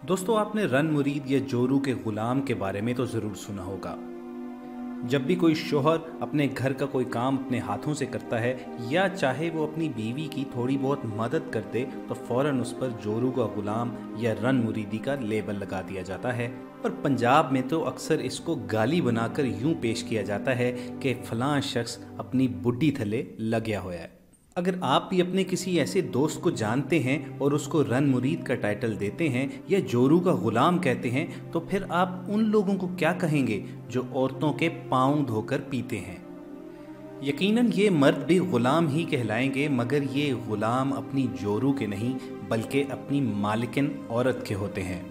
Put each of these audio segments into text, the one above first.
दोस्तों, आपने रन मुरीद या जोरू के गुलाम के बारे में तो ज़रूर सुना होगा। जब भी कोई शोहर अपने घर का कोई काम अपने हाथों से करता है या चाहे वो अपनी बीवी की थोड़ी बहुत मदद कर दे तो फ़ौरन उस पर जोरू का गुलाम या रन मुरीदी का लेबल लगा दिया जाता है। और पंजाब में तो अक्सर इसको गाली बनाकर यूं पेश किया जाता है कि फ़लाँ शख्स अपनी बुड्ढी थले लग गया हुआ है। अगर आप भी अपने किसी ऐसे दोस्त को जानते हैं और उसको रन मुरीद का टाइटल देते हैं या जोरू का गुलाम कहते हैं तो फिर आप उन लोगों को क्या कहेंगे जो औरतों के पाँव धोकर पीते हैं। यकीनन ये मर्द भी गुलाम ही कहलाएंगे, मगर ये गुलाम अपनी जोरू के नहीं बल्कि अपनी मालिकिन औरत के होते हैं।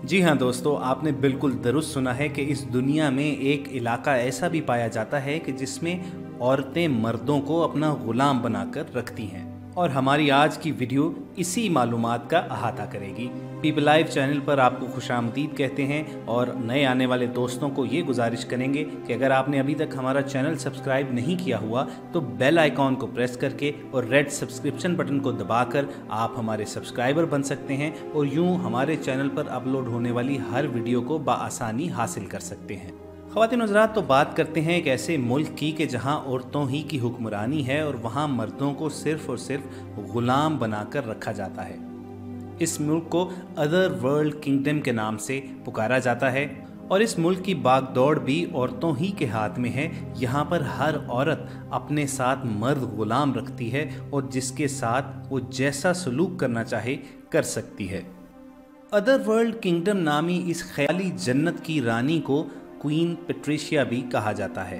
जी हाँ दोस्तों, आपने बिल्कुल दुरुस्त सुना है कि इस दुनिया में एक इलाका ऐसा भी पाया जाता है कि जिसमें औरतें मर्दों को अपना गुलाम बनाकर रखती हैं। और हमारी आज की वीडियो इसी मालूमात का अहाता करेगी। पीपल लाइव चैनल पर आपको खुशामदीद कहते हैं और नए आने वाले दोस्तों को ये गुजारिश करेंगे कि अगर आपने अभी तक हमारा चैनल सब्सक्राइब नहीं किया हुआ तो बेल आइकॉन को प्रेस करके और रेड सब्सक्रिप्शन बटन को दबाकर आप हमारे सब्सक्राइबर बन सकते हैं और यूं हमारे चैनल पर अपलोड होने वाली हर वीडियो को बआसानी हासिल कर सकते हैं। ख़वातीन हज़रात, तो बात करते हैं एक ऐसे मुल्क की कि जहां औरतों ही की हुक्मरानी है और वहां मर्दों को सिर्फ और सिर्फ गुलाम बनाकर रखा जाता है। इस मुल्क को अदर वर्ल्ड किंगडम के नाम से पुकारा जाता है और इस मुल्क की बागदौड़ भी औरतों ही के हाथ में है। यहाँ पर हर औरत अपने साथ मर्द गुलाम रखती है और जिसके साथ वो जैसा सलूक करना चाहे कर सकती है। अदर वर्ल्ड किंगडम नामी इस ख्याली जन्नत की रानी को क्वीन पेट्रिशिया भी कहा जाता है।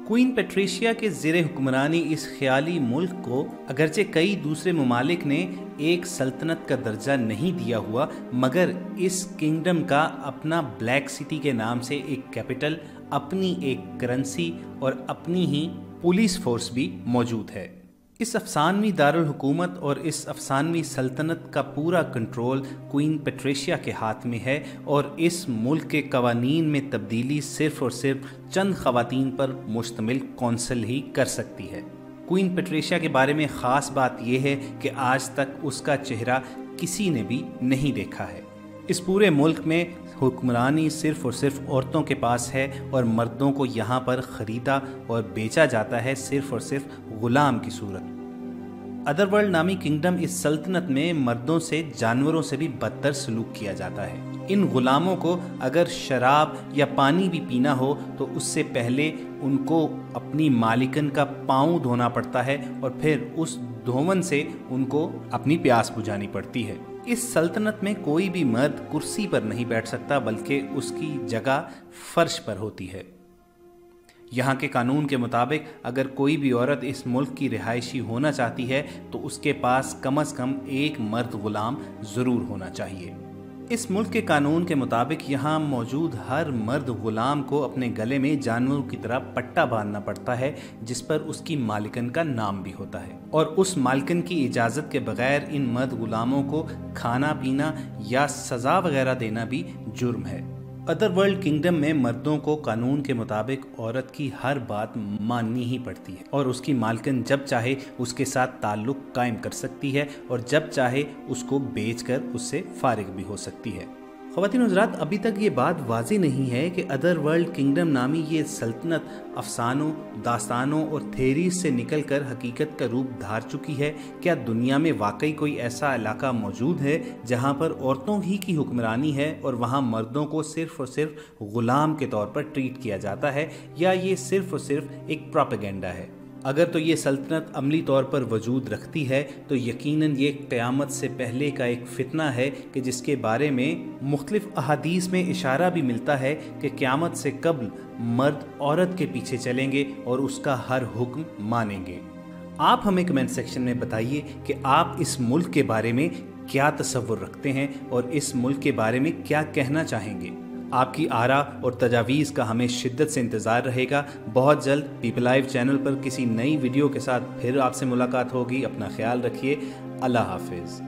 क्वीन पेट्रिशिया के ज़ेरे हुक्मरानी इस ख्याली मुल्क को अगरचे कई दूसरे ममालिक ने एक सल्तनत का दर्जा नहीं दिया हुआ, मगर इस किंगडम का अपना ब्लैक सिटी के नाम से एक कैपिटल, अपनी एक करेंसी और अपनी ही पुलिस फोर्स भी मौजूद है। इस अफसानवी दारुल हुकूमत और इस अफसानवी सल्तनत का पूरा कंट्रोल क्वीन पेट्रिशिया के हाथ में है और इस मुल्क के कवानीन में तब्दीली सिर्फ और सिर्फ चंद खवातीन पर मुश्तमिल कौंसिल ही कर सकती है। क्वीन पेट्रिशिया के बारे में ख़ास बात यह है कि आज तक उसका चेहरा किसी ने भी नहीं देखा है। इस पूरे मुल्क में हुक्मरानी सिर्फ और सिर्फ औरतों के पास है और मर्दों को यहाँ पर ख़रीदा और बेचा जाता है सिर्फ और सिर्फ गुलाम की सूरत। अदरवर्ल्ड नामी किंगडम इस सल्तनत में मर्दों से जानवरों से भी बदतर सलूक किया जाता है। इन गुलामों को अगर शराब या पानी भी पीना हो तो उससे पहले उनको अपनी मालिकन का पाँव धोना पड़ता है और फिर उस धोवन से उनको अपनी प्यास बुझानी पड़ती है। इस सल्तनत में कोई भी मर्द कुर्सी पर नहीं बैठ सकता बल्कि उसकी जगह फर्श पर होती है। यहाँ के कानून के मुताबिक अगर कोई भी औरत इस मुल्क की रिहायशी होना चाहती है तो उसके पास कम से कम एक मर्द गुलाम ज़रूर होना चाहिए। इस मुल्क के कानून के मुताबिक यहाँ मौजूद हर मर्द गुलाम को अपने गले में जानवरों की तरह पट्टा बांधना पड़ता है जिस पर उसकी मालिकन का नाम भी होता है और उस मालिकन की इजाज़त के बगैर इन मर्द गुलामों को खाना पीना या सज़ा वगैरह देना भी जुर्म है। अदर वर्ल्ड किंगडम में मर्दों को कानून के मुताबिक औरत की हर बात माननी ही पड़ती है और उसकी मालकिन जब चाहे उसके साथ ताल्लुक़ कायम कर सकती है और जब चाहे उसको बेचकर उससे फारिग भी हो सकती है। ख़वातीन हज़रात, अभी तक ये बात वाज़ेह नहीं है कि अदर वर्ल्ड किंगडम नामी ये सल्तनत अफसानों, दास्तानों और थेरीज से निकलकर हकीकत का रूप धार चुकी है। क्या दुनिया में वाकई कोई ऐसा इलाका मौजूद है जहाँ पर औरतों ही की हुक्मरानी है और वहाँ मर्दों को सिर्फ और सिर्फ गुलाम के तौर पर ट्रीट किया जाता है, या ये सिर्फ और सिर्फ एक प्रोपेगेंडा है? अगर तो ये सल्तनत अमली तौर पर वजूद रखती है तो यकीनन ये क़यामत से पहले का एक फितना है कि जिसके बारे में मुख्तलिफ अहादीस में इशारा भी मिलता है कि क़यामत से कब्ल मर्द औरत के पीछे चलेंगे और उसका हर हुक्म मानेंगे। आप हमें कमेंट सेक्शन में बताइए कि आप इस मुल्क के बारे में क्या तसव्वुर रखते हैं और इस मुल्क के बारे में क्या कहना चाहेंगे। आपकी आरा और तजावीज़ का हमें शिद्दत से इंतज़ार रहेगा। बहुत जल्द पीपल लाइव चैनल पर किसी नई वीडियो के साथ फिर आपसे मुलाकात होगी। अपना ख्याल रखिए। अल्लाह हाफिज़।